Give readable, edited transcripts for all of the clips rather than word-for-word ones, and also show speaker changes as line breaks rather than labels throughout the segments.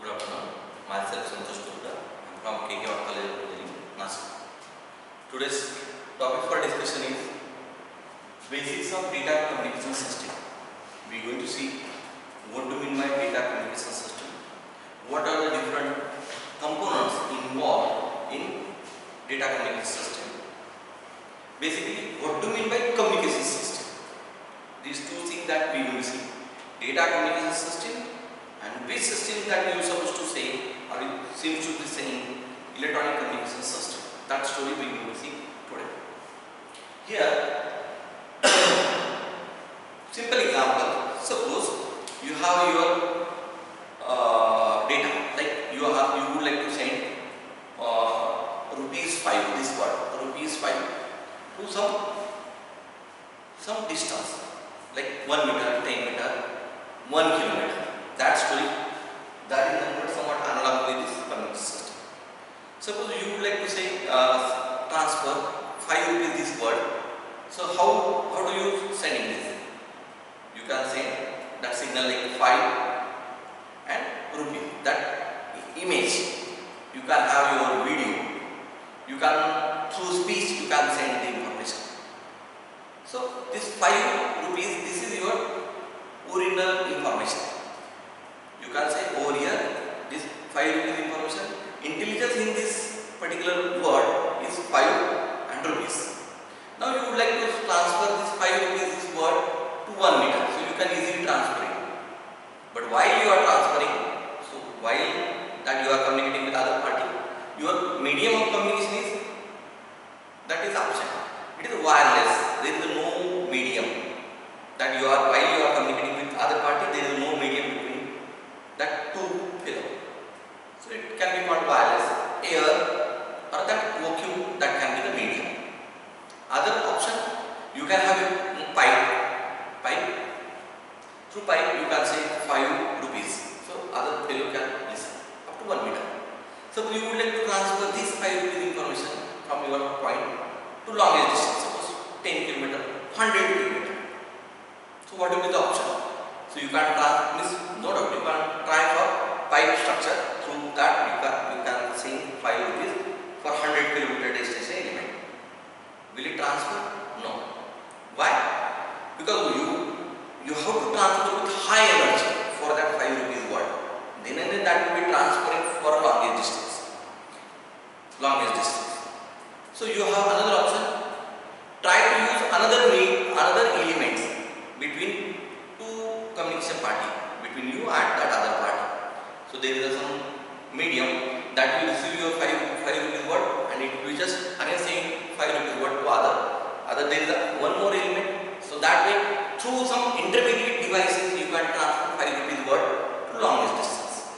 Good afternoon. Myself Santosh Gupta. I am from KK College of Engineering, Nashik. Today's topic for discussion is basics of data communication system. We are going to see what do we mean by data communication system, what are the different components involved in data communication system. Basically, what do we mean by communication system? These two things that we will see: data communication system and which system that you are supposed to say or you seem to be saying electronic communication system. That story we will see today. Here, simple example. Suppose you have your data, like you would like to send rupees 5, this word rupees 5 to some distance, like 1 meter, 10 meter, 1 kilometer. That story, that is converted somewhat analog with this communication system. Suppose you would like to say transfer 5 rupees this word. So how do you send this? You can send that signal like 5 and rupee. That image. You can have your video. You can through speech you can send the information. So this 5 rupees, this is your original information. You can say over here this 5 rupees information. Intelligence in this particular word is 5 and rupees. Now you would like to transfer this 5 rupees this word to 1 meter. So you can easily transfer it. But while you are transferring, so while that you are communicating with other party, your medium of communication is that is absent. It is wireless. There is no medium that you are while you are communicating with other party. There is no medium between that two pillar. So it can be called wireless, air, or that vacuum, that can be the medium. Other option, you can have a pipe. Through pipe you can say 5 rupees. So other fellow can listen up to 1 meter. So you would like to transfer this 5 rupees information from your point to longest distance, suppose 10 km, 100 km. So what will be the option? So you can no doubt you can try for pipe structure. Through that you can send 5 rupees for 100 km distance element. Will it transfer? No. Why? Because you have to transfer with high energy for that 5 rupees word. Then and then that will be transferring for longest distance. So you have another option. Try to use another elements between two communication party, between you and that other party. So there is some medium that will receive your 5 rupees word and it will just again saying 5 rupees word to other. There is one more element. So that way through some intermediate devices you can transfer 5 rupees word to longest distance.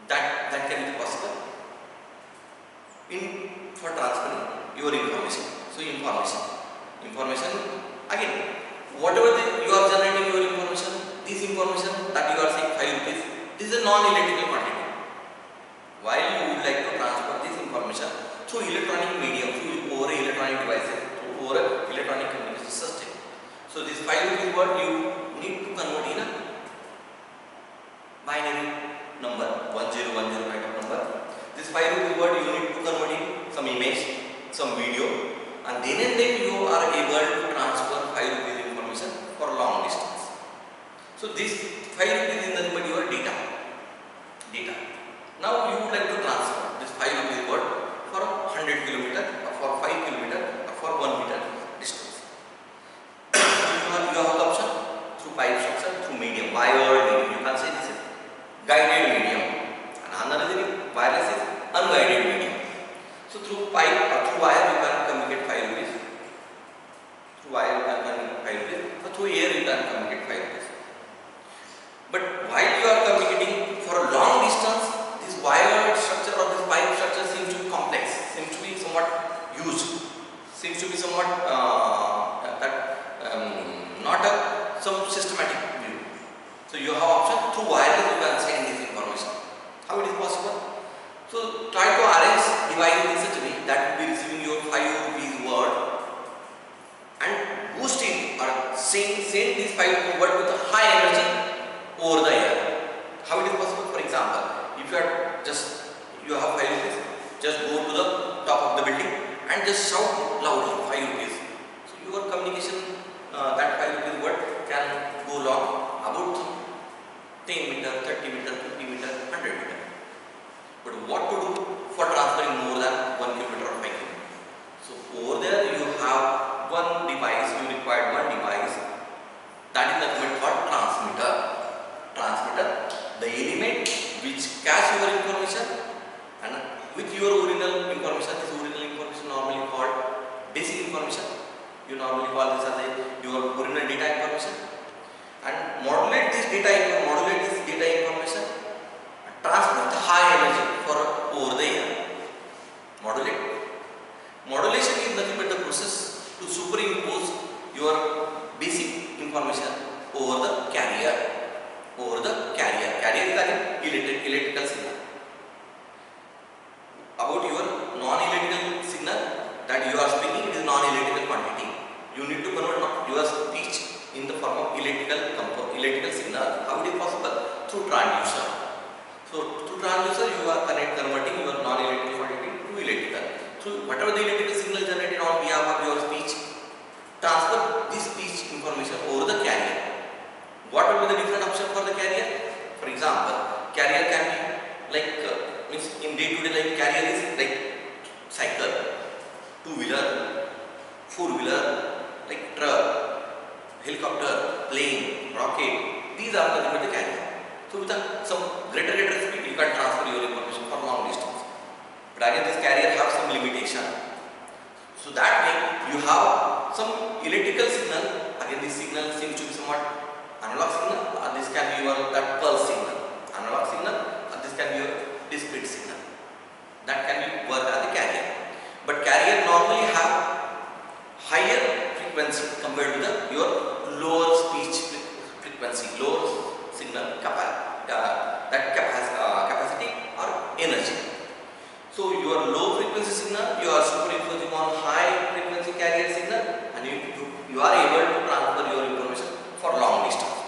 That can be possible for transferring your information. So information again, whatever you are generating your information, this information that you are saying 5 rupees, this is a non-electrical quantity. While you would like to transfer this information through electronic medium, over electronic devices, over electronic communication system. So this 5 rupees word you need to convert in a binary number, 1010 kind of number. This 5 rupees word you need to convert in some image, some video, and then you are able to transfer 5 rupees information for long distance. So this 5 rupees is nothing but your data. Now you would like to transfer this 5 rupees word for 100 km, or for 5 km, or for 1 meter distance. You have the option through pipe structure, through medium, wired medium. You can say this is guided medium, and another thing, wireless is unguided medium. So through pipe or through wire you can communicate 5 rupees. Through wire you can communicate 5 rupees. So through air you can communicate 5 rupees. But while you are just shout loudly 5 rupees. So your communication, that 5 rupees word can go long about 10 meter, 30 meter, 50 meter, 100 meter. But what to do for transferring more than 1 kilometer or 5 kilometers? So over there you have one device, you require one device, that is nothing but called transmitter. Transmitter, the element which catch your information, and with your original information, this original information normally called basic information. You normally call this as your original data information, and modulate this data information, transmit the high energy for over the air. Modulation is nothing but the process to superimpose your basic information over the carrier. Carrier is again electrical signal. About your non-electrical signal that you are speaking, it is non-electrical quantity. You need to convert your speech in the form of electrical signal. How it is possible? Through transducer. So through transducer you are converting your non-electrical quantity to electrical. So whatever the electrical signal generated on behalf of your speech, transfer this speech information over the carrier. What will be the different option for the carrier? For example, carrier can be like means in day-to-day life, carrier is like cycle, two-wheeler, four-wheeler, like truck, helicopter, plane, rocket. These are nothing but the carrier. So with some greater speed, you can transfer your information for long distance. But again, this carrier have some limitation. So that way, you have some electrical signal. Again, this signal seems to be somewhat analog signal, or this can be your that pulse signal. Analog signal, or this can be your discrete signal. That can be work as a carrier. But carrier normally have higher frequency compared to your lower speech frequency, lower signal capacity or energy. So your low frequency signal, you are superimposing on high frequency carrier signal, and you are able to transfer your information for long distance.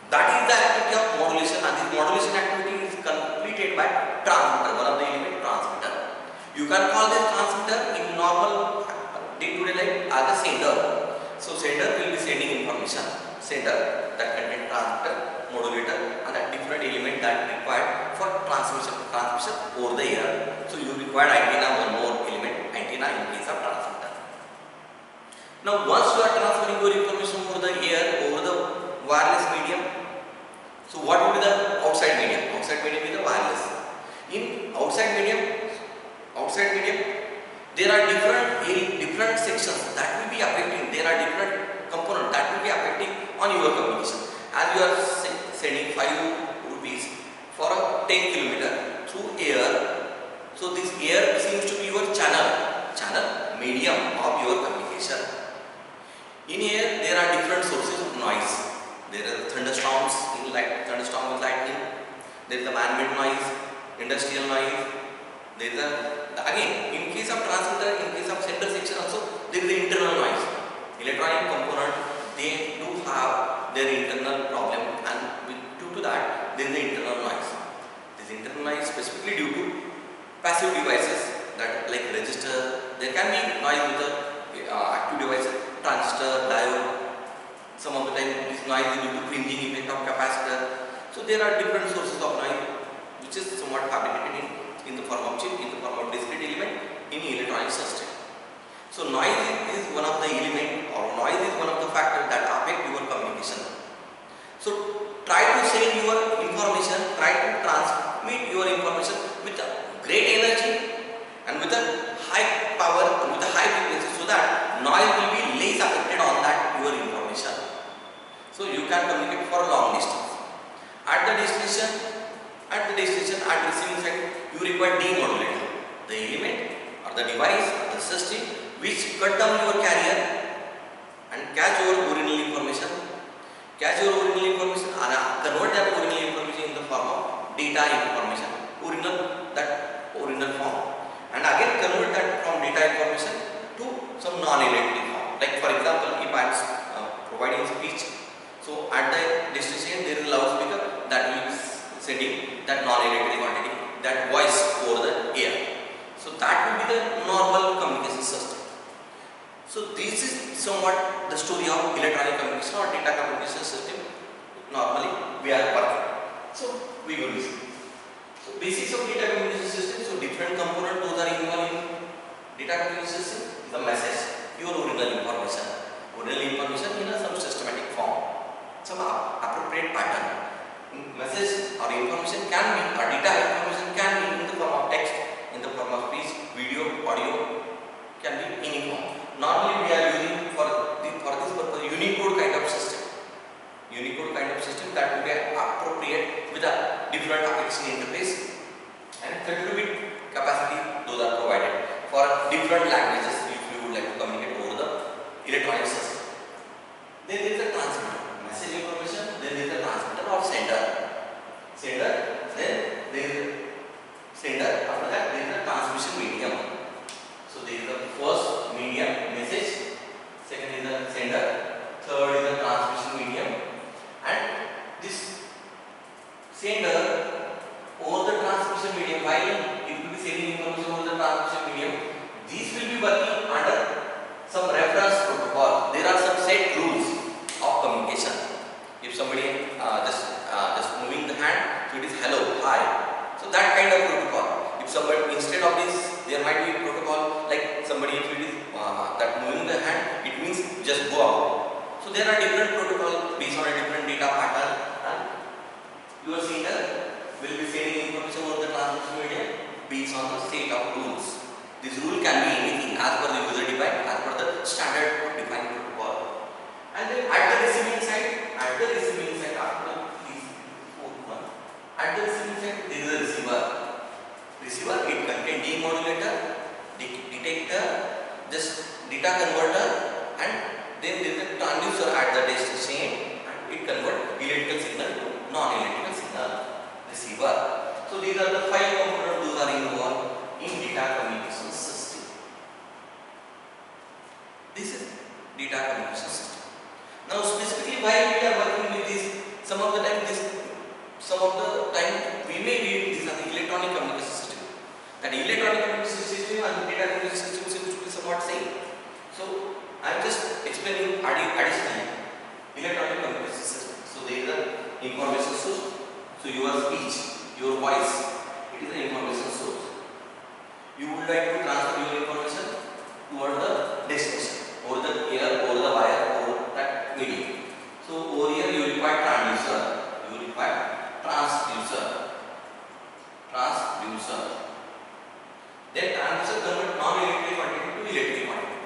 That is the activity of modulation, and this modulation activity is completed by transmitter, one of the element transmitter. You can call this transmitter in normal day-to-day life as a sender. So sender will be sending information. Sender that contain transmitter, modulator, and a different element that required for transmission over the air. So you require antenna, one more element, antenna in case of transmitter. Now once you are transferring your information over the air, over the wireless medium, so what will be the outside medium? Outside medium is the wireless. In outside medium, there are different sections that will be affecting. There are different components that will be affecting on your communication. As you are sending 5 rupees for a 10 kilometer through air, so this air seems to be your channel medium of your communication. In air, there are different sources of noise. There are thunderstorms, thunderstorm with lightning. There is a man-made noise, industrial noise. There is again, in case of transmitter, in case of center section also, there is the internal noise. Electronic component, they do have their internal problem, and due to that, there is the internal noise. This internal noise specifically due to passive devices that like resistor. There can be noise with the active devices, transistor, diode. Some of the time, this noise is due to fringing effect of capacitor. So there are different sources of noise, which is somewhat fabricated in the form of chip, in the form of discrete element in electronic system. So noise is one of the element, or noise is one of the factors that affect your communication. So try to send your information, try to transmit your information with a great energy and with a high power, with a high frequency, so that noise will be less affected on that your information. So you can communicate for a long distance. At the destination, at the receiving side, you require demodulator, the element or the device or the system which cut down your carrier and catch your original information, and convert that original information in the form of data information, original form, and again convert that from data information to some non-electric form. Like for example, if I am providing speech, so at the destination there is a loudspeaker that will be sending that non-electric quantity, that voice over the air. So that will be the normal communication system. So this is somewhat the story of electronic communication or data communication system. Normally we are working. So we will see. So basics of data communication system. So different component those are involved in data communication system. The message, your original information. Original information in some systematic form, some appropriate pattern. Message or information can be, or data information can be in the form of text, in the form of speech, video, audio, can be any form. Normally we are using for this purpose Unicode kind of system. Unicode kind of system that will be appropriate with a different application interface and 32-bit capacity, those are provided for different languages if you would like to communicate over the electronic system. Then there is a transmitter, message information, then there is a transmitter or sender. Sender, then there is a sender, after that there is a transmission medium. So there is the first medium, message, second is the sender, third is the transmission medium, and this sender over the transmission medium, while it will be sending information over the transmission medium, these will be working under some reference protocol. There are some set rules of communication. If somebody just moving the hand, so it is hello, hi. So that kind of protocol. If somebody instead of this, there might be a protocol like somebody if it is that moving the hand, it means just go out. So there are different protocols based on a different data pattern. And your sender will be sending information over the transmission medium based on the set of rules. This rule can be anything as per the user defined, as per the standard defined protocol. And then at the receiving side, after this fourth one, at the receiving side there is a receiver. Receiver, it contains demodulator, detector, just data converter, and then there is a transducer at the destination, and it converts electrical signal to non-electrical signal. Receiver. So these are the 5 components those are involved in data communication system. This is data communication system. Now specifically why we are working with this, some of the time we may read this as the electronic communication system. That electronic communication system and data communication system seems to be somewhat same. So I am just explaining additionally electronic communication system. So there is an information source. So your speech, your voice, it is an information source. You would like to transfer your information toward the destination, over the air, over the wire, over that medium. So over here you require transducer, you require transducer. Then transducer convert non-electrical quantity to electrical quantity.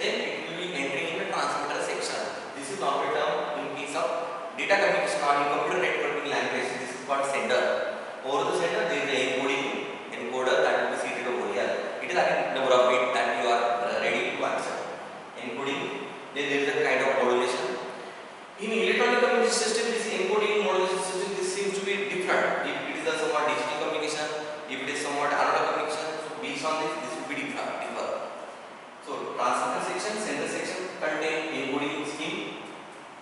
Then it will be entering in the transmitter section. This is normally term in case of data communication or in computer networking language. This is called sender. Over the sender there is an encoding encoder that will be seated over here. It is a number of bits that you are ready to answer. Encoding. Then there is a kind of modulation. In electronic communication system, this encoding modulation system, this seems to be different. If it is a somewhat digital communication, if it is somewhat analog communication, so based on this will be differ. So transmitter section, sender section contain encoding scheme.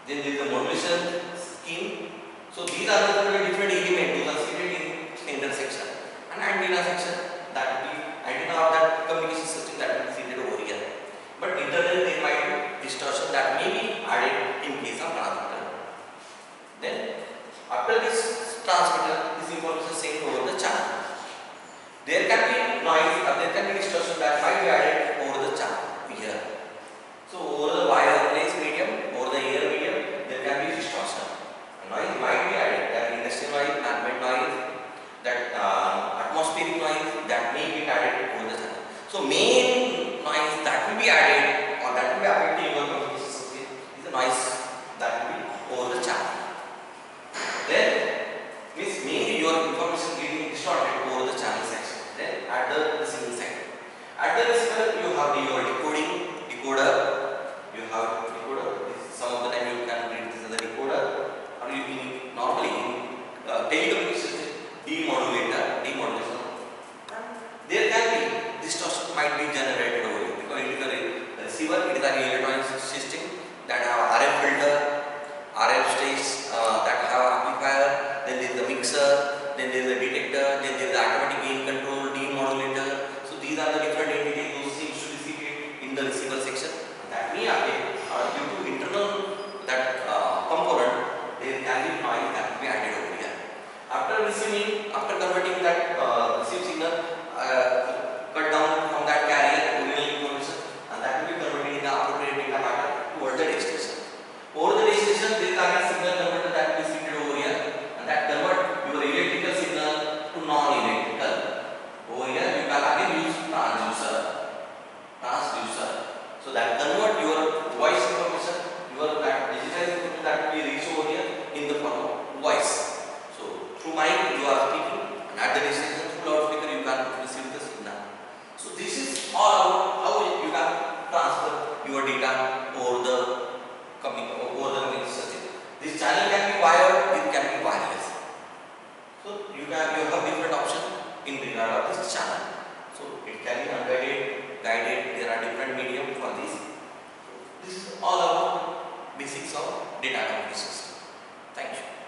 Then there is a modulation scheme. So these are the different elements those are seated in sender section. And antenna section, that will be antenna of that communication system that will be seated over here. But internally there might be distortion that may be added in case of transmitter. Then after this transmitter, this information is sent over the channel. There can be noise or there can be distortion that might be added over the channel here. So over the wireless medium, over the air medium, there can be distortion. Noise might be added, that industrial noise, ambient noise, that atmospheric noise that may be added over the channel. So main noise that will be added or that will be affecting your communication system is the noise that will be over the channel. Then means mainly your information getting distorted over the channel section. Then at the receiving side. At the receiver you have your decoder. You have decoder. Some of the time you can read this as a decoder. Or you can normally in telecommunication demodulation. There can be distortion might be generated over here because it is a receiver. It is an electronic system that have RF filter, RF stage that have amplifier. Then there is the mixer. Then there is the detector. Then there is the automatic gain control, demodulator. So these are the different entities those things should be seated in the receiver section. receiving, after converting that received signal, cut down from that carrier original information, and that will be converted in the appropriate data pattern towards the destination. Over the destination, there is again signal converter that will be seated over here, and that convert your electrical signal to non-electrical. Over here, you can again use transducer. So that convert your voice information, your that digital information that will be reached over here in the form of voice. So through mic you are speaking, and at the destination through loudspeaker you can receive the signal. So this is all about how you can transfer your data over the communication system. This channel can be wired, it can be wireless. So you have different options in regard of this channel. So it can be unguided, guided. There are different medium for this. So this is all about basics of data communication system. Thank you.